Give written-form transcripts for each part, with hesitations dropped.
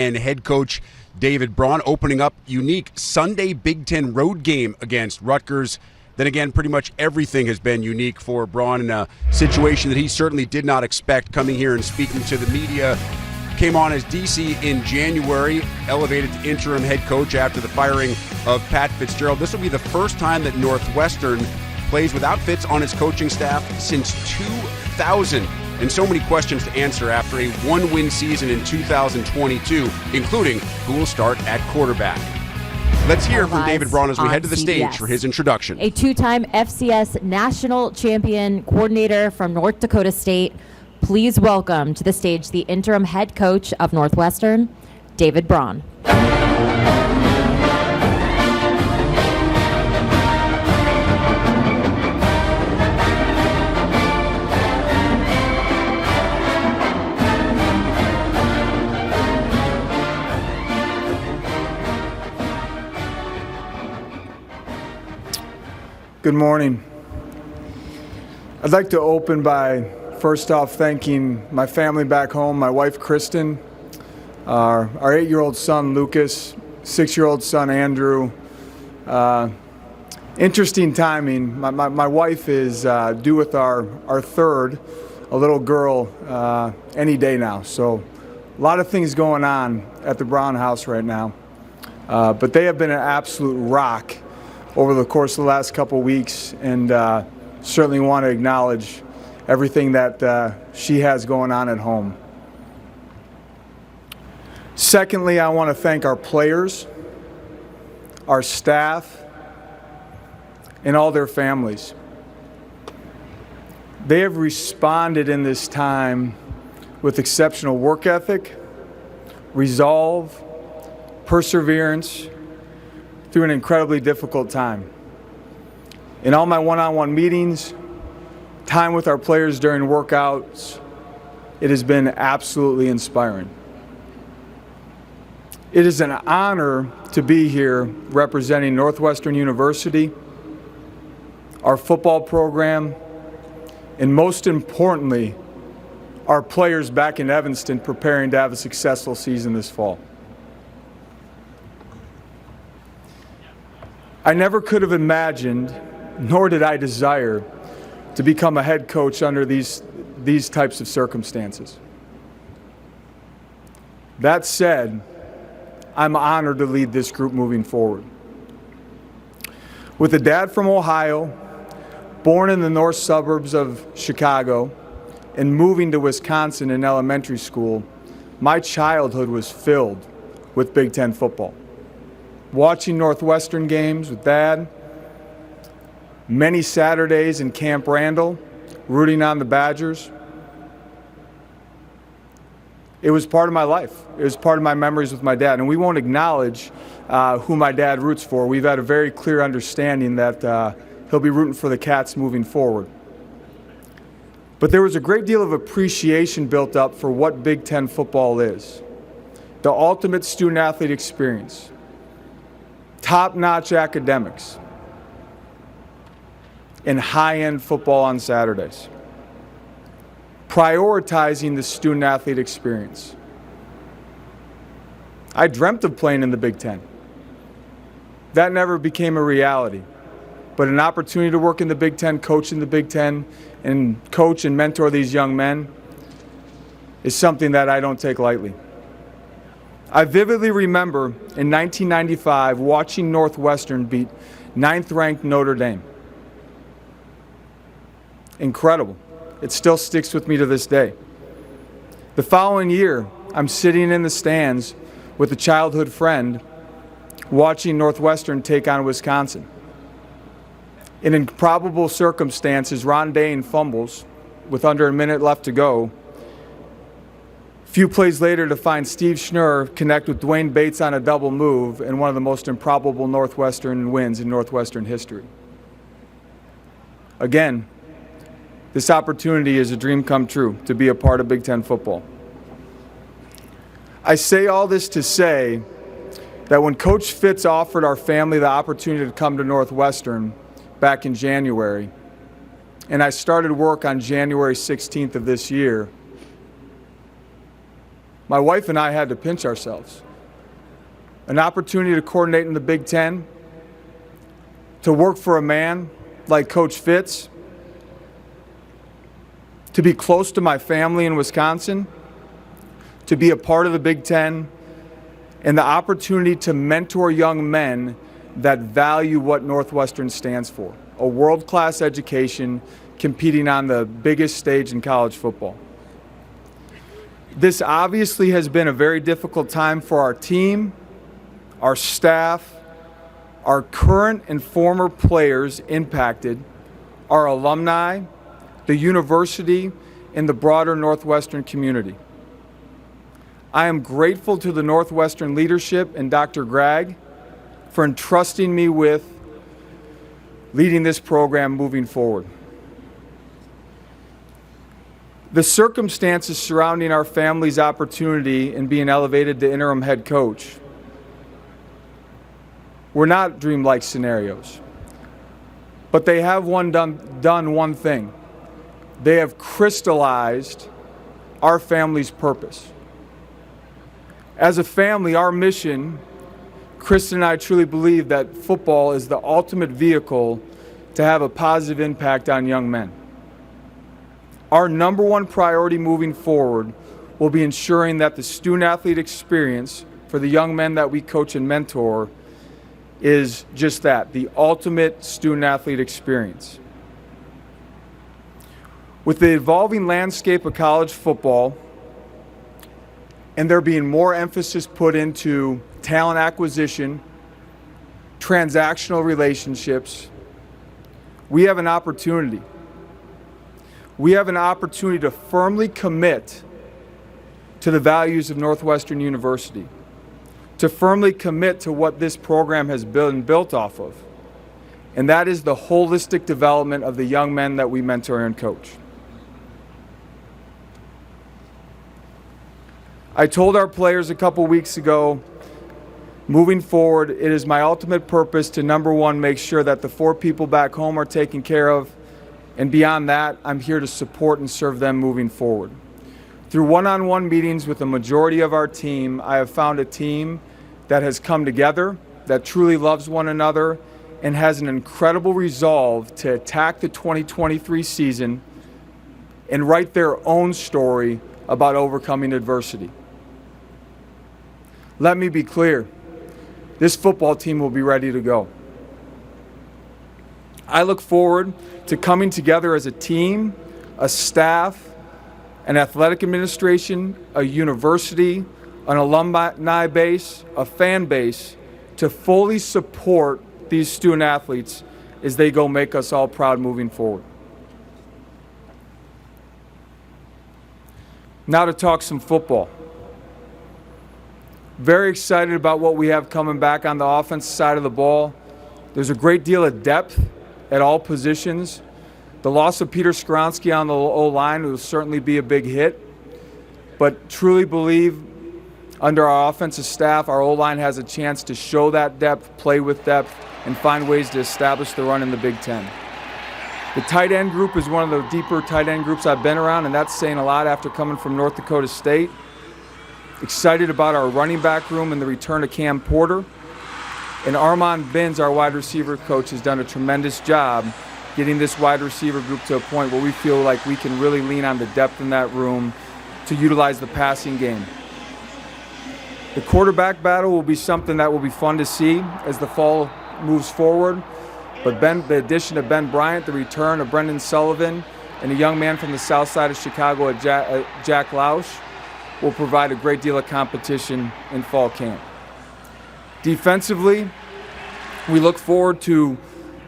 and head coach David Braun opening up unique Sunday Big Ten road game against Rutgers. Then again, pretty much everything has been unique for Braun in a situation that he certainly did not expect, coming here and speaking to the media. Came on as DC in January, elevated to interim head coach after the firing of Pat Fitzgerald. This will be the first time that Northwestern plays without Fitz on its coaching staff since 2000. And so many questions to answer after a one-win season in 2022, including who will start at quarterback. Let's hear from David Braun as we head to the stage for his introduction. A two-time FCS national champion coordinator from North Dakota State. Please welcome to the stage the interim head coach of Northwestern, David Braun. Good morning. I'd like to open by first off thanking my family back home, my wife Kristen, our 8-year-old son Lucas, 6-year-old son Andrew. Interesting timing. My wife is due with our third, a little girl, any day now. So a lot of things going on at the Braun house right now. But they have been an absolute rock over the course of the last couple weeks, and certainly want to acknowledge everything that she has going on at home. Secondly, I want to thank our players, our staff, and all their families. They have responded in this time with exceptional work ethic, resolve, perseverance, through an incredibly difficult time. In all my one-on-one meetings, time with our players during workouts, it has been absolutely inspiring. It is an honor to be here representing Northwestern University, our football program, and most importantly, our players back in Evanston preparing to have a successful season this fall. I never could have imagined, nor did I desire, to become a head coach under these types of circumstances. That said, I'm honored to lead this group moving forward. With a dad from Ohio, born in the north suburbs of Chicago, and moving to Wisconsin in elementary school, my childhood was filled with Big Ten football. Watching Northwestern games with Dad, many Saturdays in Camp Randall, rooting on the Badgers. It was part of my life. It was part of my memories with my dad. And we won't acknowledge who my dad roots for. We've had a very clear understanding that he'll be rooting for the Cats moving forward. But there was a great deal of appreciation built up for what Big Ten football is. The ultimate student-athlete experience. Top-notch academics, and high-end football on Saturdays. Prioritizing the student-athlete experience. I dreamt of playing in the Big Ten. That never became a reality, but an opportunity to work in the Big Ten, coach in the Big Ten, and coach and mentor these young men is something that I don't take lightly. I vividly remember in 1995 watching Northwestern beat 9th-ranked Notre Dame. Incredible. It still sticks with me to this day. The following year, I'm sitting in the stands with a childhood friend watching Northwestern take on Wisconsin. In improbable circumstances, Ron Dane fumbles with under a minute left to go. Few plays later to find Steve Schnurr connect with Dwayne Bates on a double move in one of the most improbable Northwestern wins in Northwestern history. Again, this opportunity is a dream come true to be a part of Big Ten football. I say all this to say that when Coach Fitz offered our family the opportunity to come to Northwestern back in January, and I started work on January 16th of this year, my wife and I had to pinch ourselves. An opportunity to coordinate in the Big Ten, to work for a man like Coach Fitz, to be close to my family in Wisconsin, to be a part of the Big Ten, and the opportunity to mentor young men that value what Northwestern stands for, a world-class education competing on the biggest stage in college football. This obviously has been a very difficult time for our team, our staff, our current and former players impacted, our alumni, the university, and the broader Northwestern community. I am grateful to the Northwestern leadership and Dr. Gregg for entrusting me with leading this program moving forward. The circumstances surrounding our family's opportunity in being elevated to interim head coach were not dreamlike scenarios, but they have done one thing. They have crystallized our family's purpose. As a family, our mission, Kristen and I truly believe that football is the ultimate vehicle to have a positive impact on young men. Our number one priority moving forward will be ensuring that the student-athlete experience for the young men that we coach and mentor is just that, the ultimate student-athlete experience. With the evolving landscape of college football and there being more emphasis put into talent acquisition, transactional relationships, we have an opportunity. We have an opportunity to firmly commit to the values of Northwestern University, to firmly commit to what this program has been built off of, and that is the holistic development of the young men that we mentor and coach. I told our players a couple weeks ago, moving forward, it is my ultimate purpose to, number one, make sure that the 4 people back home are taken care of, and beyond that, I'm here to support and serve them moving forward. Through one-on-one meetings with the majority of our team, I have found a team that has come together, that truly loves one another, and has an incredible resolve to attack the 2023 season and write their own story about overcoming adversity. Let me be clear, this football team will be ready to go. I look forward to coming together as a team, a staff, an athletic administration, a university, an alumni base, a fan base, to fully support these student athletes as they go make us all proud moving forward. Now to talk some football. Very excited about what we have coming back on the offensive side of the ball. There's a great deal of depth at all positions. The loss of Peter Skronsky on the O-line will certainly be a big hit, but truly believe under our offensive staff, our O-line has a chance to show that depth, play with depth, and find ways to establish the run in the Big Ten. The tight end group is one of the deeper tight end groups I've been around, and that's saying a lot after coming from North Dakota State. Excited about our running back room and the return of Cam Porter. And Armand Binns, our wide receiver coach, has done a tremendous job getting this wide receiver group to a point where we feel like we can really lean on the depth in that room to utilize the passing game. The quarterback battle will be something that will be fun to see as the fall moves forward. But the addition of Ben Bryant, the return of Brendan Sullivan, and a young man from the south side of Chicago at Jack Lausch will provide a great deal of competition in fall camp. Defensively, we look forward to,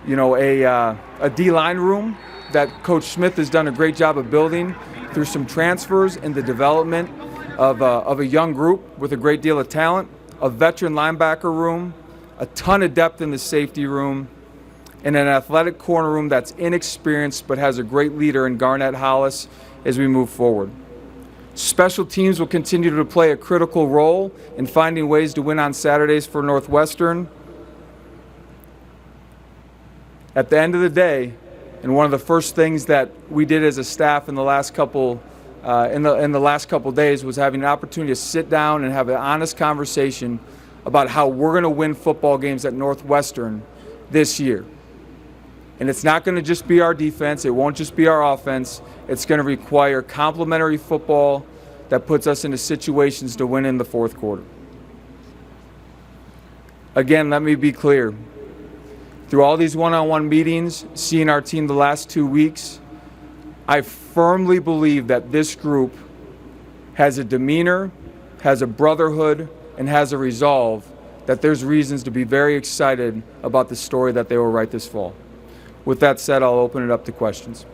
a D-line room that Coach Smith has done a great job of building through some transfers and the development of a young group with a great deal of talent, a veteran linebacker room, a ton of depth in the safety room, and an athletic corner room that's inexperienced but has a great leader in Garnett Hollis as we move forward. Special teams will continue to play a critical role in finding ways to win on Saturdays for Northwestern. At the end of the day, and one of the first things that we did as a staff in the last couple in the last couple days was having an opportunity to sit down and have an honest conversation about how we're going to win football games at Northwestern this year. And it's not going to just be our defense. It won't just be our offense. It's going to require complementary football that puts us into situations to win in the fourth quarter. Again, let me be clear. Through all these one-on-one meetings, seeing our team the last 2 weeks, I firmly believe that this group has a demeanor, has a brotherhood, and has a resolve that there's reasons to be very excited about the story that they will write this fall. With that said, I'll open it up to questions.